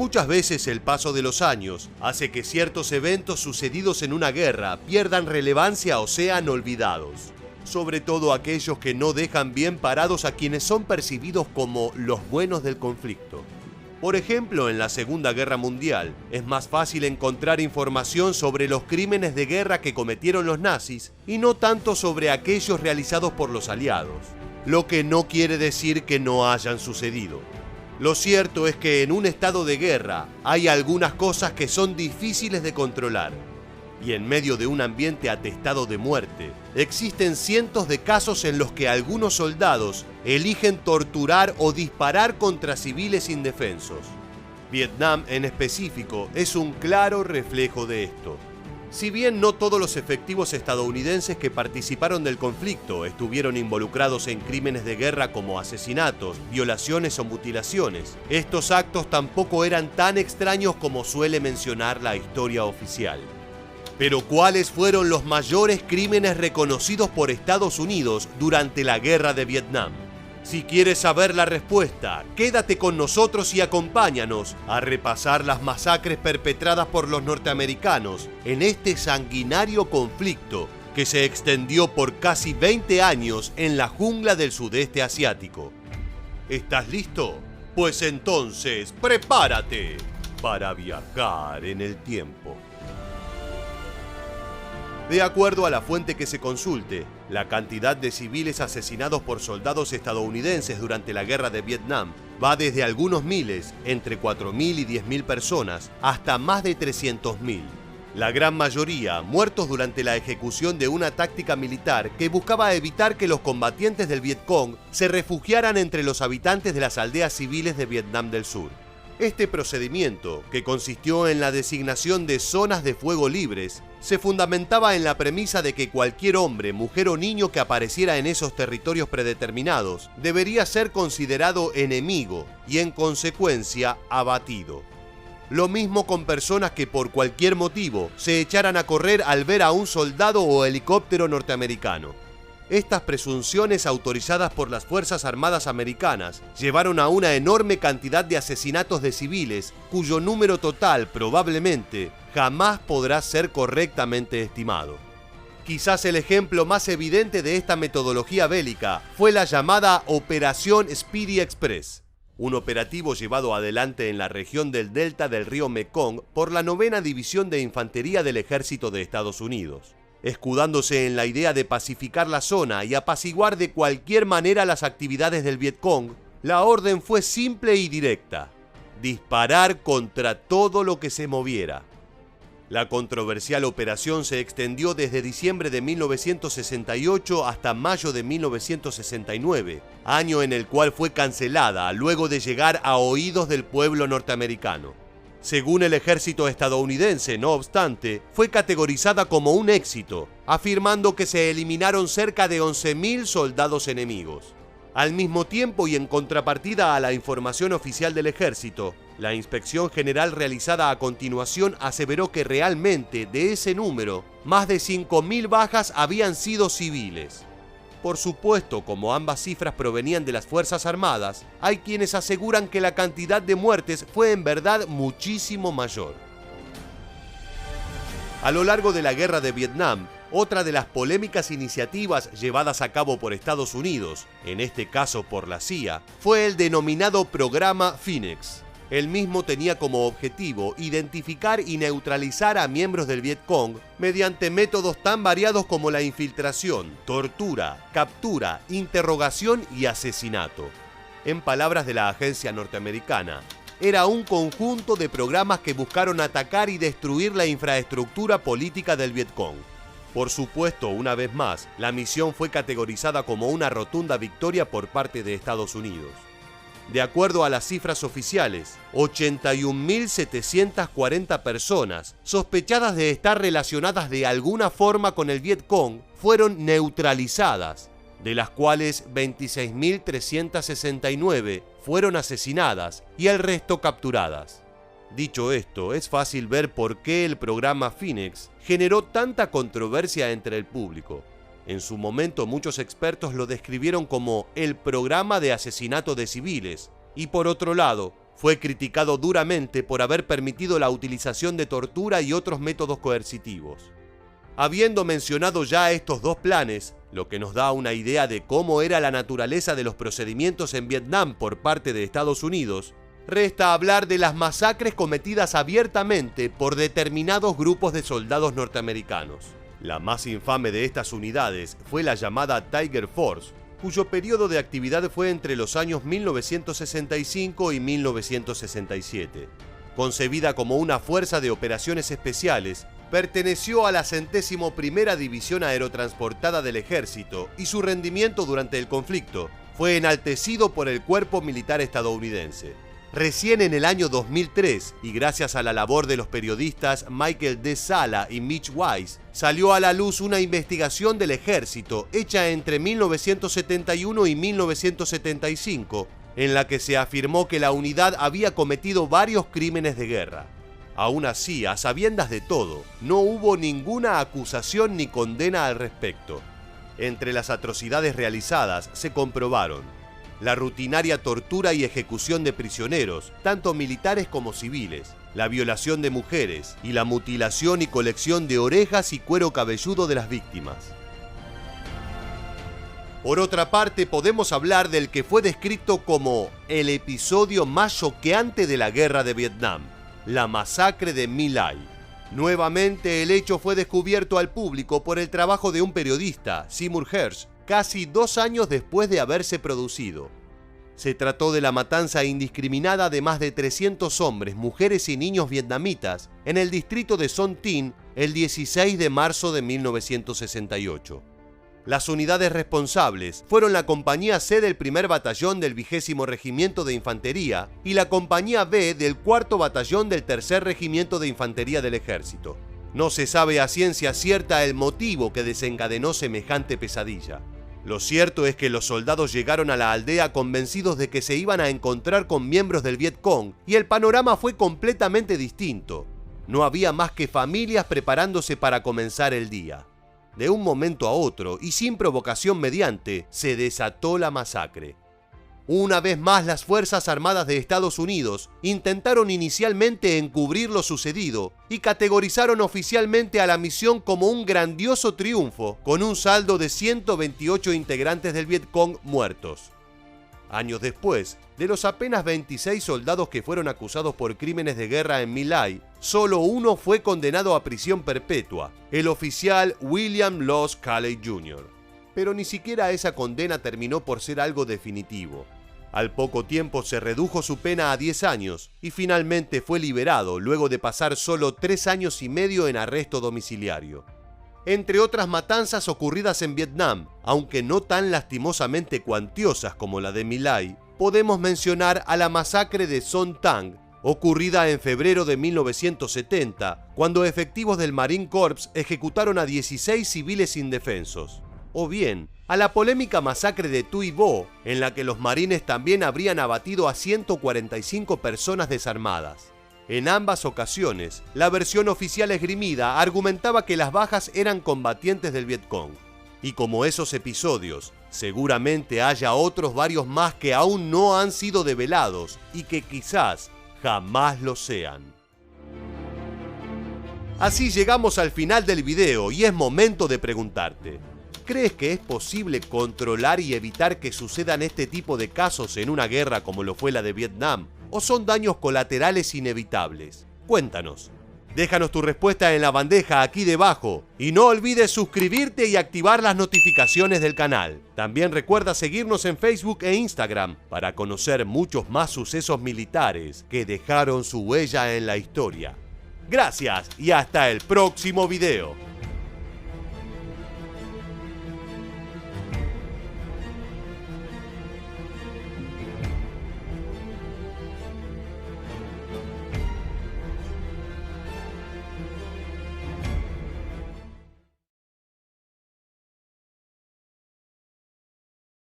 Muchas veces el paso de los años hace que ciertos eventos sucedidos en una guerra pierdan relevancia o sean olvidados, sobre todo aquellos que no dejan bien parados a quienes son percibidos como los buenos del conflicto. Por ejemplo, en la Segunda Guerra Mundial, es más fácil encontrar información sobre los crímenes de guerra que cometieron los nazis y no tanto sobre aquellos realizados por los aliados, lo que no quiere decir que no hayan sucedido. Lo cierto es que en un estado de guerra hay algunas cosas que son difíciles de controlar, y en medio de un ambiente atestado de muerte, existen cientos de casos en los que algunos soldados eligen torturar o disparar contra civiles indefensos. Vietnam en específico es un claro reflejo de esto. Si bien no todos los efectivos estadounidenses que participaron del conflicto estuvieron involucrados en crímenes de guerra como asesinatos, violaciones o mutilaciones, estos actos tampoco eran tan extraños como suele mencionar la historia oficial. Pero ¿cuáles fueron los mayores crímenes reconocidos por Estados Unidos durante la Guerra de Vietnam? Si quieres saber la respuesta, quédate con nosotros y acompáñanos a repasar las masacres perpetradas por los norteamericanos en este sanguinario conflicto que se extendió por casi 20 años en la jungla del sudeste asiático. ¿Estás listo? Pues entonces, prepárate para viajar en el tiempo. De acuerdo a la fuente que se consulte, la cantidad de civiles asesinados por soldados estadounidenses durante la Guerra de Vietnam va desde algunos miles, entre 4.000 y 10.000 personas, hasta más de 300.000. La gran mayoría muertos durante la ejecución de una táctica militar que buscaba evitar que los combatientes del Vietcong se refugiaran entre los habitantes de las aldeas civiles de Vietnam del Sur. Este procedimiento, que consistió en la designación de zonas de fuego libres, se fundamentaba en la premisa de que cualquier hombre, mujer o niño que apareciera en esos territorios predeterminados debería ser considerado enemigo y, en consecuencia, abatido. Lo mismo con personas que por cualquier motivo se echaran a correr al ver a un soldado o helicóptero norteamericano. Estas presunciones autorizadas por las Fuerzas Armadas americanas llevaron a una enorme cantidad de asesinatos de civiles cuyo número total probablemente jamás podrá ser correctamente estimado. Quizás el ejemplo más evidente de esta metodología bélica fue la llamada Operación Speedy Express, un operativo llevado adelante en la región del delta del río Mekong por la 9ª División de Infantería del Ejército de Estados Unidos. Escudándose en la idea de pacificar la zona y apaciguar de cualquier manera las actividades del Vietcong, la orden fue simple y directa: disparar contra todo lo que se moviera. La controversial operación se extendió desde diciembre de 1968 hasta mayo de 1969, año en el cual fue cancelada luego de llegar a oídos del pueblo norteamericano. Según el ejército estadounidense, no obstante, fue categorizada como un éxito, afirmando que se eliminaron cerca de 11.000 soldados enemigos. Al mismo tiempo y en contrapartida a la información oficial del ejército, la inspección general realizada a continuación aseveró que realmente de ese número, más de 5.000 bajas habían sido civiles. Por supuesto, como ambas cifras provenían de las Fuerzas Armadas, hay quienes aseguran que la cantidad de muertes fue en verdad muchísimo mayor. A lo largo de la Guerra de Vietnam, otra de las polémicas iniciativas llevadas a cabo por Estados Unidos, en este caso por la CIA, fue el denominado Programa Phoenix. El mismo tenía como objetivo identificar y neutralizar a miembros del Vietcong mediante métodos tan variados como la infiltración, tortura, captura, interrogación y asesinato. En palabras de la agencia norteamericana, era un conjunto de programas que buscaron atacar y destruir la infraestructura política del Vietcong. Por supuesto, una vez más, la misión fue categorizada como una rotunda victoria por parte de Estados Unidos. De acuerdo a las cifras oficiales, 81.740 personas sospechadas de estar relacionadas de alguna forma con el Vietcong fueron neutralizadas, de las cuales 26.369 fueron asesinadas y el resto capturadas. Dicho esto, es fácil ver por qué el programa Phoenix generó tanta controversia entre el público. En su momento, muchos expertos lo describieron como el programa de asesinato de civiles, y por otro lado, Fue criticado duramente por haber permitido la utilización de tortura y otros métodos coercitivos. Habiendo mencionado ya estos dos planes, lo que nos da una idea de cómo era la naturaleza de los procedimientos en Vietnam por parte de Estados Unidos, resta hablar de las masacres cometidas abiertamente por determinados grupos de soldados norteamericanos. La más infame de estas unidades fue la llamada Tiger Force, cuyo periodo de actividad fue entre los años 1965 y 1967. Concebida como una fuerza de operaciones especiales, perteneció a la 101ª División Aerotransportada del Ejército y su rendimiento durante el conflicto fue enaltecido por el Cuerpo Militar estadounidense. Recién en el año 2003, y gracias a la labor de los periodistas Michael D. Sala y Mitch Weiss, salió a la luz una investigación del ejército hecha entre 1971 y 1975, en la que se afirmó que la unidad había cometido varios crímenes de guerra. Aún así, a sabiendas de todo, no hubo ninguna acusación ni condena al respecto. Entre las atrocidades realizadas se comprobaron la rutinaria tortura y ejecución de prisioneros, tanto militares como civiles, la violación de mujeres y la mutilación y colección de orejas y cuero cabelludo de las víctimas. Por otra parte, podemos hablar del que fue descrito como el episodio más choqueante de la guerra de Vietnam, la masacre de My Lai. Nuevamente, el hecho fue descubierto al público por el trabajo de un periodista, Seymour Hersh, casi 2 años después de haberse producido. Se trató de la matanza indiscriminada de más de 300 hombres, mujeres y niños vietnamitas en el distrito de Son Tin el 16 de marzo de 1968. Las unidades responsables fueron la Compañía C del 1er Batallón del 20º Regimiento de Infantería y la Compañía B del 4º Batallón del 3er Regimiento de Infantería del Ejército. No se sabe a ciencia cierta el motivo que desencadenó semejante pesadilla. Lo cierto es que los soldados llegaron a la aldea convencidos de que se iban a encontrar con miembros del Viet Cong y el panorama fue completamente distinto. No había más que familias preparándose para comenzar el día. De un momento a otro, y sin provocación mediante, se desató la masacre. Una vez más, las Fuerzas Armadas de Estados Unidos intentaron inicialmente encubrir lo sucedido y categorizaron oficialmente a la misión como un grandioso triunfo, con un saldo de 128 integrantes del Viet Cong muertos. Años después, de los apenas 26 soldados que fueron acusados por crímenes de guerra en My Lai, solo uno fue condenado a prisión perpetua, el oficial William Loss Calley Jr. Pero ni siquiera esa condena terminó por ser algo definitivo. Al poco tiempo se redujo su pena a 10 años y finalmente fue liberado luego de pasar solo 3 años y medio en arresto domiciliario. Entre otras matanzas ocurridas en Vietnam, aunque no tan lastimosamente cuantiosas como la de My Lai, podemos mencionar a la masacre de Son Tang, ocurrida en febrero de 1970, cuando efectivos del Marine Corps ejecutaron a 16 civiles indefensos. O bien, a la polémica masacre de Tuy Vo, en la que los marines también habrían abatido a 145 personas desarmadas. En ambas ocasiones, la versión oficial esgrimida argumentaba que las bajas eran combatientes del Viet Cong. Y como esos episodios, seguramente haya otros varios más que aún no han sido develados y que quizás jamás lo sean. Así llegamos al final del video y es momento de preguntarte: ¿crees que es posible controlar y evitar que sucedan este tipo de casos en una guerra como lo fue la de Vietnam? ¿O son daños colaterales inevitables? Cuéntanos. Déjanos tu respuesta en la bandeja aquí debajo y no olvides suscribirte y activar las notificaciones del canal. También recuerda seguirnos en Facebook e Instagram para conocer muchos más sucesos militares que dejaron su huella en la historia. Gracias y hasta el próximo video.